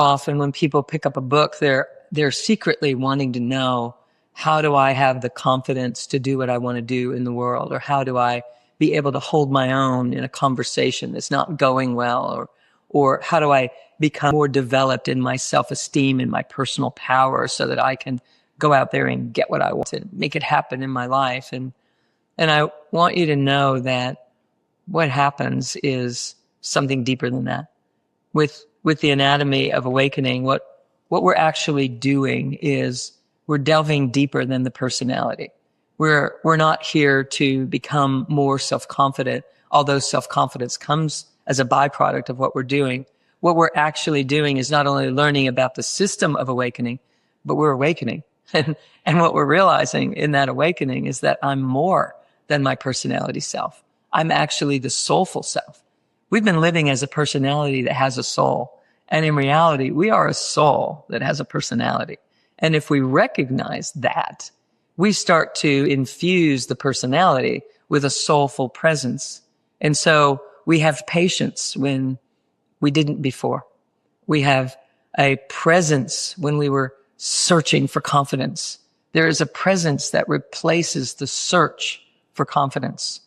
Often when people pick up a book, they're secretly wanting to know, how do I have the confidence to do what I want to do in the world? Or how do I be able to hold my own in a conversation that's not going well? Or how do I become more developed in my self-esteem and my personal power so that I can go out there and get what I want and make it happen in my life? And I want you to know that what happens is something deeper than that. With the anatomy of awakening, what we're actually doing is we're delving deeper than the personality. We're not here to become more self-confident, although self-confidence comes as a byproduct of what we're doing. What we're actually doing is not only learning about the system of awakening, but we're awakening. And what we're realizing in that awakening is that I'm more than my personality self. I'm actually the soulful self. We've been living as a personality that has a soul. And in reality, we are a soul that has a personality. And if we recognize that, we start to infuse the personality with a soulful presence. And so we have patience when we didn't before. We have a presence when we were searching for confidence. There is a presence that replaces the search for confidence.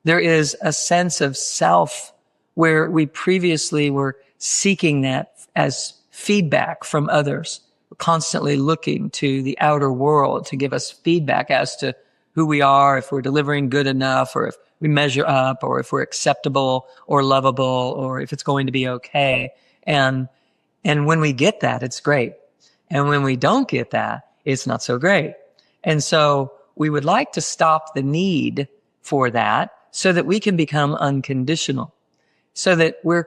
There is a sense of self where we previously were seeking that as feedback from others. We're constantly looking to the outer world to give us feedback as to who we are, if we're delivering good enough, or if we measure up, or if we're acceptable or lovable, or if it's going to be okay. And when we get that, it's great. And when we don't get that, it's not so great. And so we would like to stop the need for that so that we can become unconditional, so that we're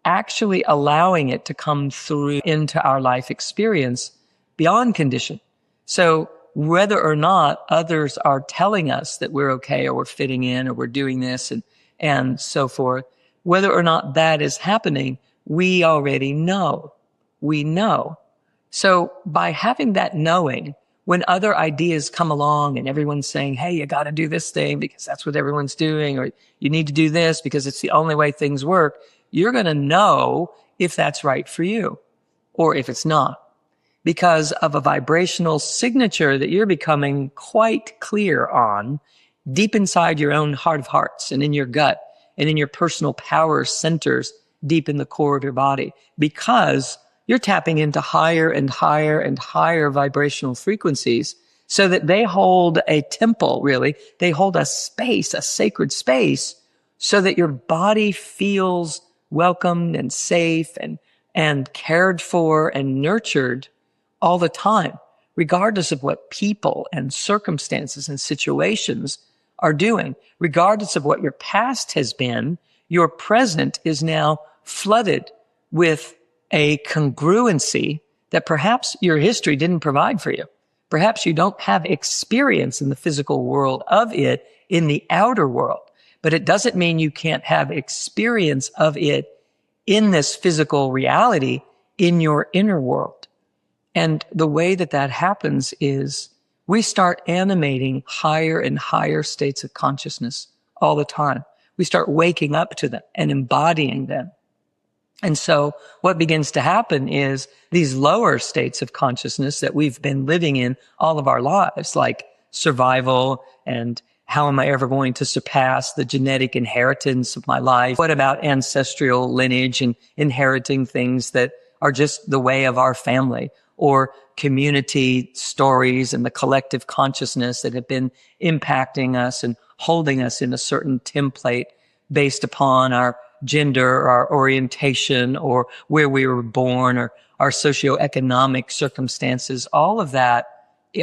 actually allowing it to come through into our life experience beyond condition. So whether or not others are telling us that we're okay, or we're fitting in, or we're doing this and so forth, whether or not that is happening, we already know. We know. So by having that knowing, when other ideas come along and everyone's saying, hey, you got to do this thing because that's what everyone's doing, or you need to do this because it's the only way things work, you're going to know if that's right for you or if it's not, because of a vibrational signature that you're becoming quite clear on deep inside your own heart of hearts and in your gut and in your personal power centers deep in the core of your body, because you're tapping into higher and higher and higher vibrational frequencies so that they hold a temple, really. They hold a space, a sacred space, so that your body feels welcomed and safe and cared for and nurtured all the time, regardless of what people and circumstances and situations are doing. Regardless of what your past has been, your present is now flooded with a congruency that perhaps your history didn't provide for you. Perhaps you don't have experience in the physical world of it in the outer world, but it doesn't mean you can't have experience of it in this physical reality in your inner world. And the way that that happens is we start animating higher and higher states of consciousness all the time. We start waking up to them and embodying them. And so what begins to happen is these lower states of consciousness that we've been living in all of our lives, like survival and how am I ever going to surpass the genetic inheritance of my life? What about ancestral lineage and inheriting things that are just the way of our family, or community stories and the collective consciousness that have been impacting us and holding us in a certain template based upon our gender, or our orientation, or where we were born, or our socioeconomic circumstances. All of that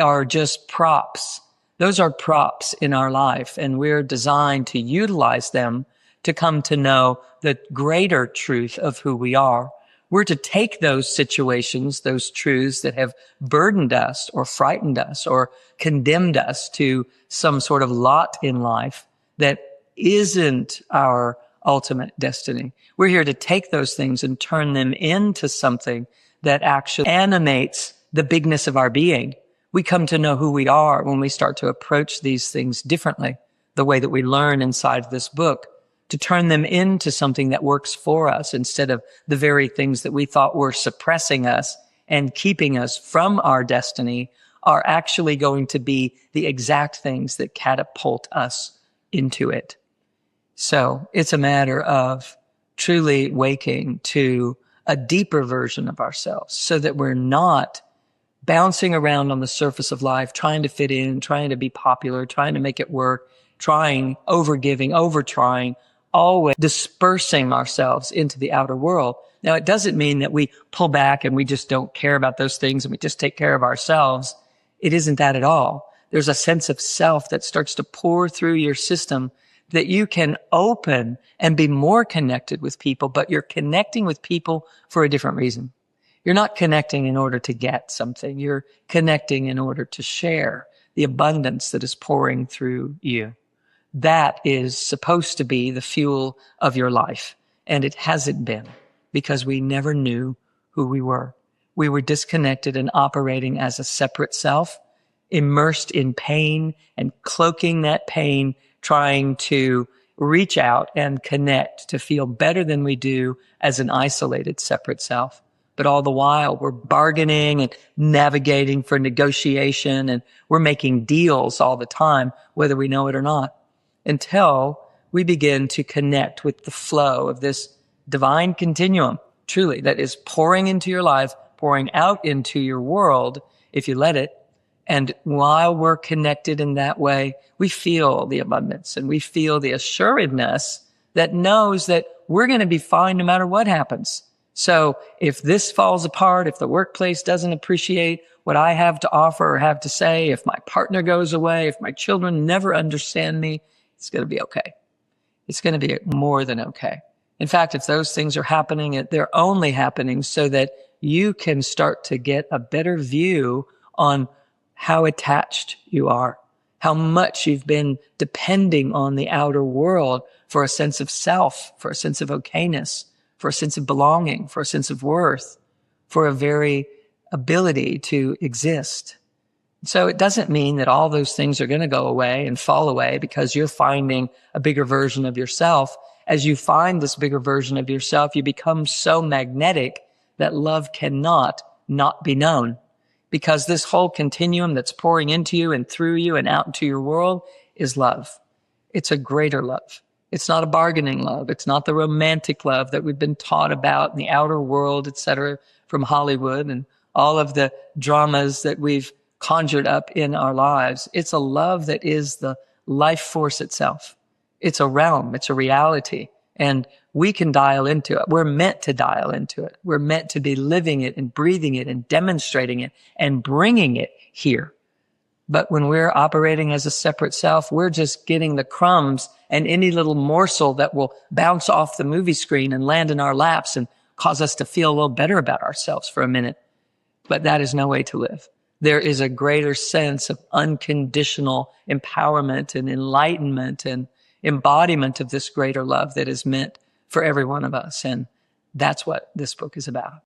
are just props. Those are props in our life, and we're designed to utilize them to come to know the greater truth of who we are. We're to take those situations, those truths that have burdened us or frightened us or condemned us to some sort of lot in life that isn't our ultimate destiny. We're here to take those things and turn them into something that actually animates the bigness of our being. We come to know who we are when we start to approach these things differently, the way that we learn inside this book, to turn them into something that works for us instead of the very things that we thought were suppressing us and keeping us from our destiny are actually going to be the exact things that catapult us into it. So it's a matter of truly waking to a deeper version of ourselves so that we're not bouncing around on the surface of life, trying to fit in, trying to be popular, trying to make it work, trying, overgiving, over-trying, always dispersing ourselves into the outer world. Now, it doesn't mean that we pull back and we just don't care about those things and we just take care of ourselves. It isn't that at all. There's a sense of self that starts to pour through your system that you can open and be more connected with people, but you're connecting with people for a different reason. You're not connecting in order to get something. You're connecting in order to share the abundance that is pouring through you. That is supposed to be the fuel of your life. And it hasn't been because we never knew who we were. We were disconnected and operating as a separate self, immersed in pain and cloaking that pain, trying to reach out and connect to feel better than we do as an isolated, separate self. But all the while, we're bargaining and navigating for negotiation, and we're making deals all the time, whether we know it or not, until we begin to connect with the flow of this divine continuum, truly, that is pouring into your life, pouring out into your world, if you let it. And while we're connected in that way, we feel the abundance and we feel the assuredness that knows that we're going to be fine no matter what happens. So if this falls apart, if the workplace doesn't appreciate what I have to offer or have to say, if my partner goes away, if my children never understand me, it's going to be okay. It's going to be more than okay. In fact, if those things are happening, they're only happening so that you can start to get a better view on how attached you are, how much you've been depending on the outer world for a sense of self, for a sense of okayness, for a sense of belonging, for a sense of worth, for a very ability to exist. So it doesn't mean that all those things are going to go away and fall away because you're finding a bigger version of yourself. As you find this bigger version of yourself, you become so magnetic that love cannot not be known, because this whole continuum that's pouring into you and through you and out into your world is love. It's a greater love. It's not a bargaining love. It's not the romantic love that we've been taught about in the outer world, etc., from Hollywood and all of the dramas that we've conjured up in our lives. It's a love that is the life force itself. It's a realm. It's a reality. And we can dial into it. We're meant to dial into it. We're meant to be living it and breathing it and demonstrating it and bringing it here. But when we're operating as a separate self, we're just getting the crumbs and any little morsel that will bounce off the movie screen and land in our laps and cause us to feel a little better about ourselves for a minute. But that is no way to live. There is a greater sense of unconditional empowerment and enlightenment and embodiment of this greater love that is meant for every one of us. And that's what this book is about.